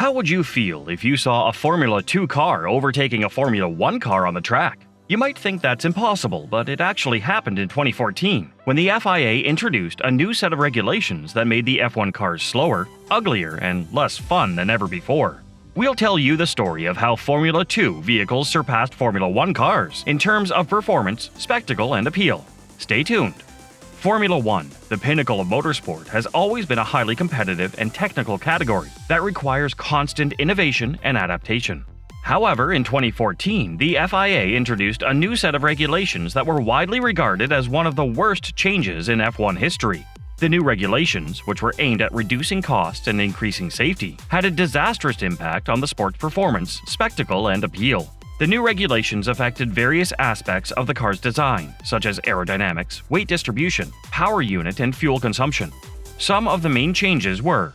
How would you feel if you saw a Formula 2 car overtaking a Formula 1 car on the track? You might think that's impossible, but it actually happened in 2014, when the FIA introduced a new set of regulations that made the F1 cars slower, uglier, and less fun than ever before. We'll tell you the story of how Formula 2 vehicles surpassed Formula 1 cars in terms of performance, spectacle, and appeal. Stay tuned. Formula 1, the pinnacle of motorsport, has always been a highly competitive and technical category that requires constant innovation and adaptation. However, in 2014, the FIA introduced a new set of regulations that were widely regarded as one of the worst changes in F1 history. The new regulations, which were aimed at reducing costs and increasing safety, had a disastrous impact on the sport's performance, spectacle, and appeal. The new regulations affected various aspects of the car's design, such as aerodynamics, weight distribution, power unit, and fuel consumption. Some of the main changes were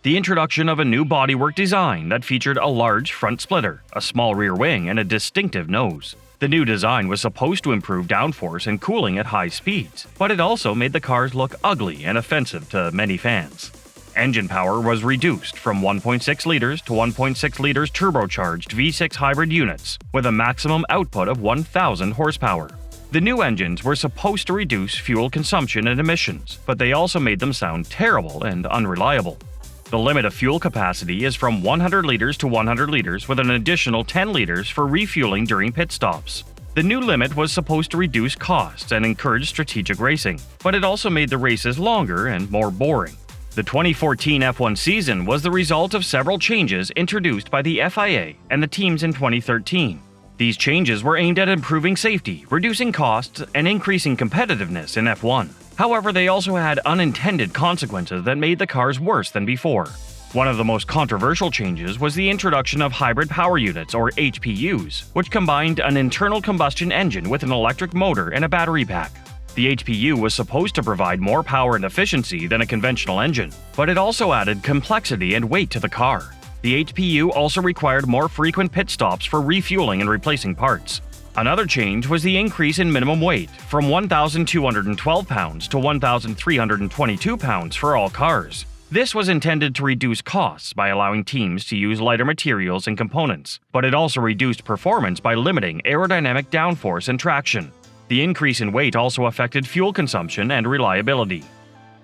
the introduction of a new bodywork design that featured a large front splitter, a small rear wing, and a distinctive nose. The new design was supposed to improve downforce and cooling at high speeds, but it also made the cars look ugly and offensive to many fans. Engine power was reduced from 1.6 liters to 1.6 liters turbocharged V6 hybrid units, with a maximum output of 1,000 horsepower. The new engines were supposed to reduce fuel consumption and emissions, but they also made them sound terrible and unreliable. The limit of fuel capacity is from 100 liters to 100 liters with an additional 10 liters for refueling during pit stops. The new limit was supposed to reduce costs and encourage strategic racing, but it also made the races longer and more boring. The 2014 F1 season was the result of several changes introduced by the FIA and the teams in 2013. These changes were aimed at improving safety, reducing costs, and increasing competitiveness in F1. However, they also had unintended consequences that made the cars worse than before. One of the most controversial changes was the introduction of hybrid power units, or HPUs, which combined an internal combustion engine with an electric motor and a battery pack. The HPU was supposed to provide more power and efficiency than a conventional engine, but it also added complexity and weight to the car. The HPU also required more frequent pit stops for refueling and replacing parts. Another change was the increase in minimum weight from 1,212 pounds to 1,322 pounds for all cars. This was intended to reduce costs by allowing teams to use lighter materials and components, but it also reduced performance by limiting aerodynamic downforce and traction. The increase in weight also affected fuel consumption and reliability.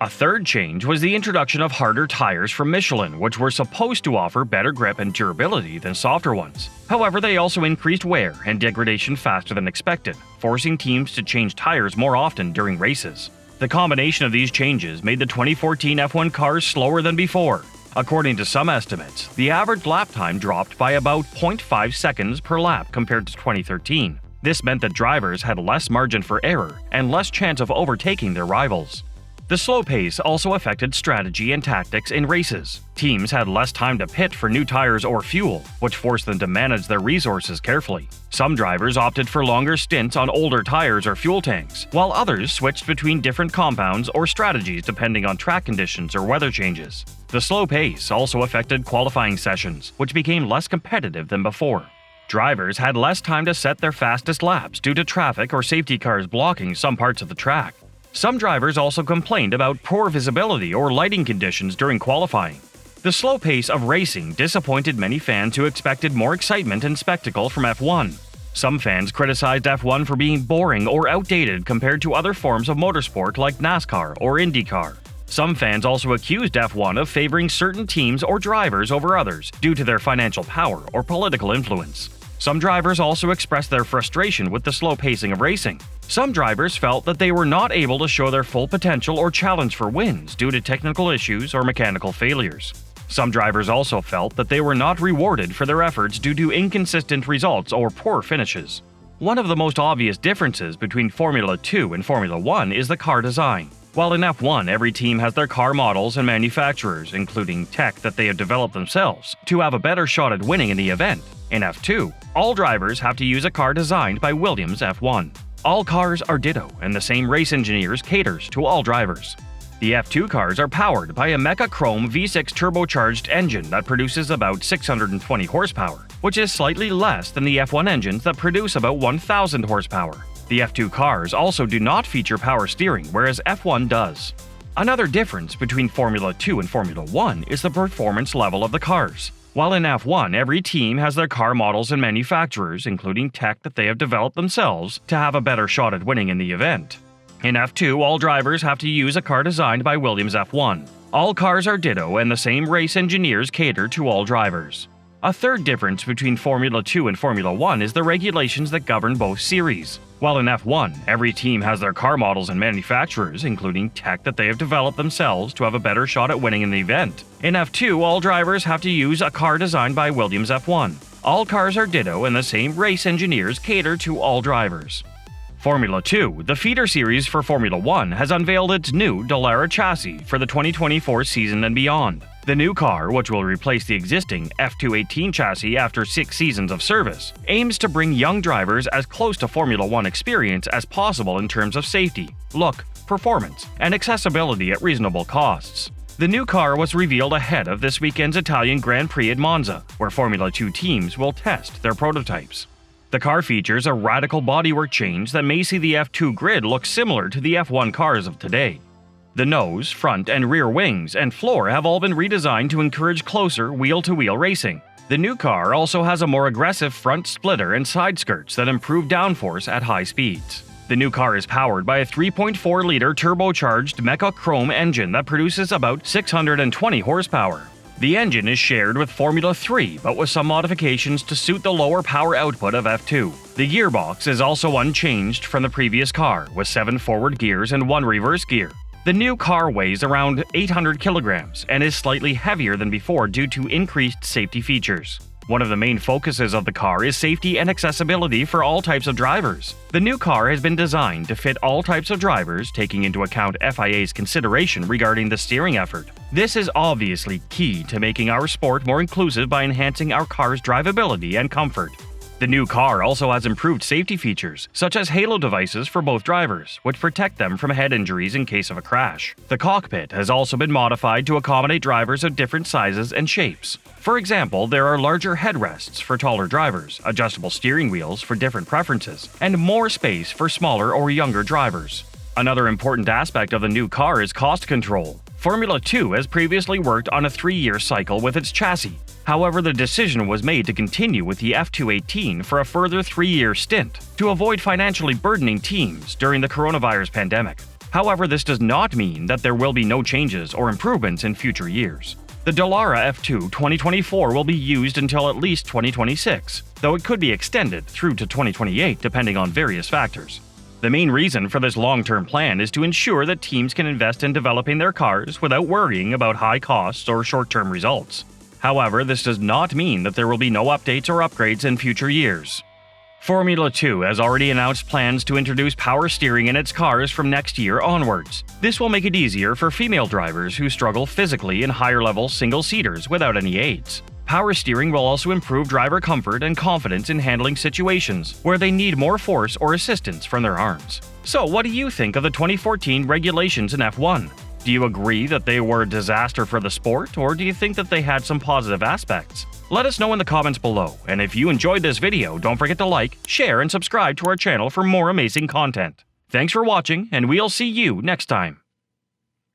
A third change was the introduction of harder tires from Michelin, which were supposed to offer better grip and durability than softer ones. However, they also increased wear and degradation faster than expected, forcing teams to change tires more often during races. The combination of these changes made the 2014 F1 cars slower than before. According to some estimates, the average lap time dropped by about 0.5 seconds per lap compared to 2013. This meant that drivers had less margin for error and less chance of overtaking their rivals. The slow pace also affected strategy and tactics in races. Teams had less time to pit for new tires or fuel, which forced them to manage their resources carefully. Some drivers opted for longer stints on older tires or fuel tanks, while others switched between different compounds or strategies depending on track conditions or weather changes. The slow pace also affected qualifying sessions, which became less competitive than before. Drivers had less time to set their fastest laps due to traffic or safety cars blocking some parts of the track. Some drivers also complained about poor visibility or lighting conditions during qualifying. The slow pace of racing disappointed many fans who expected more excitement and spectacle from F1. Some fans criticized F1 for being boring or outdated compared to other forms of motorsport like NASCAR or IndyCar. Some fans also accused F1 of favoring certain teams or drivers over others due to their financial power or political influence. Some drivers also expressed their frustration with the slow pacing of racing. Some drivers felt that they were not able to show their full potential or challenge for wins due to technical issues or mechanical failures. Some drivers also felt that they were not rewarded for their efforts due to inconsistent results or poor finishes. One of the most obvious differences between Formula 2 and Formula 1 is the car design. While in F1, every team has their car models and manufacturers, including tech that they have developed themselves, to have a better shot at winning in the event. In F2, all drivers have to use a car designed by Williams F1. All cars are ditto, and the same race engineers caters to all drivers. The F2 cars are powered by a Mecha Chrome V6 turbocharged engine that produces about 620 horsepower, which is slightly less than the F1 engines that produce about 1,000 horsepower. The F2 cars also do not feature power steering, whereas F1 does. Another difference between Formula 2 and Formula 1 is the performance level of the cars. While in F1, every team has their car models and manufacturers, including tech that they have developed themselves, to have a better shot at winning in the event. In F2, all drivers have to use a car designed by Williams F1. All cars are ditto, and the same race engineers cater to all drivers. A third difference between Formula 2 and Formula 1 is the regulations that govern both series. While in F1, every team has their car models and manufacturers, including tech that they have developed themselves to have a better shot at winning in the event. In F2, all drivers have to use a car designed by Williams F1. All cars are ditto, and the same race engineers cater to all drivers. Formula 2, the feeder series for Formula 1, has unveiled its new Dallara chassis for the 2024 season and beyond. The new car, which will replace the existing F218 chassis after 6 seasons of service, aims to bring young drivers as close to Formula 1 experience as possible in terms of safety, look, performance, and accessibility at reasonable costs. The new car was revealed ahead of this weekend's Italian Grand Prix at Monza, where Formula 2 teams will test their prototypes. The car features a radical bodywork change that may see the F2 grid look similar to the F1 cars of today. The nose, front, and rear wings and floor have all been redesigned to encourage closer wheel-to-wheel racing. The new car also has a more aggressive front splitter and side skirts that improve downforce at high speeds. The new car is powered by a 3.4-liter turbocharged Mecha Chrome engine that produces about 620 horsepower. The engine is shared with Formula 3, but with some modifications to suit the lower power output of F2. The gearbox is also unchanged from the previous car, with 7 forward gears and 1 reverse gear. The new car weighs around 800 kilograms and is slightly heavier than before due to increased safety features. One of the main focuses of the car is safety and accessibility for all types of drivers. The new car has been designed to fit all types of drivers, taking into account FIA's consideration regarding the steering effort. This is obviously key to making our sport more inclusive by enhancing our car's drivability and comfort. The new car also has improved safety features, such as halo devices for both drivers, which protect them from head injuries in case of a crash. The cockpit has also been modified to accommodate drivers of different sizes and shapes. For example, there are larger headrests for taller drivers, adjustable steering wheels for different preferences, and more space for smaller or younger drivers. Another important aspect of the new car is cost control. Formula 2 has previously worked on a 3-year cycle with its chassis. However, the decision was made to continue with the F218 for a further 3-year stint to avoid financially burdening teams during the coronavirus pandemic. However, this does not mean that there will be no changes or improvements in future years. The Dallara F2 2024 will be used until at least 2026, though it could be extended through to 2028 depending on various factors. The main reason for this long-term plan is to ensure that teams can invest in developing their cars without worrying about high costs or short-term results. However, this does not mean that there will be no updates or upgrades in future years. Formula 2 has already announced plans to introduce power steering in its cars from next year onwards. This will make it easier for female drivers who struggle physically in higher-level single-seaters without any aids. Power steering will also improve driver comfort and confidence in handling situations where they need more force or assistance from their arms. So, what do you think of the 2014 regulations in F1? Do you agree that they were a disaster for the sport, or do you think that they had some positive aspects? Let us know in the comments below, and if you enjoyed this video, don't forget to like, share, and subscribe to our channel for more amazing content. Thanks for watching, and we'll see you next time.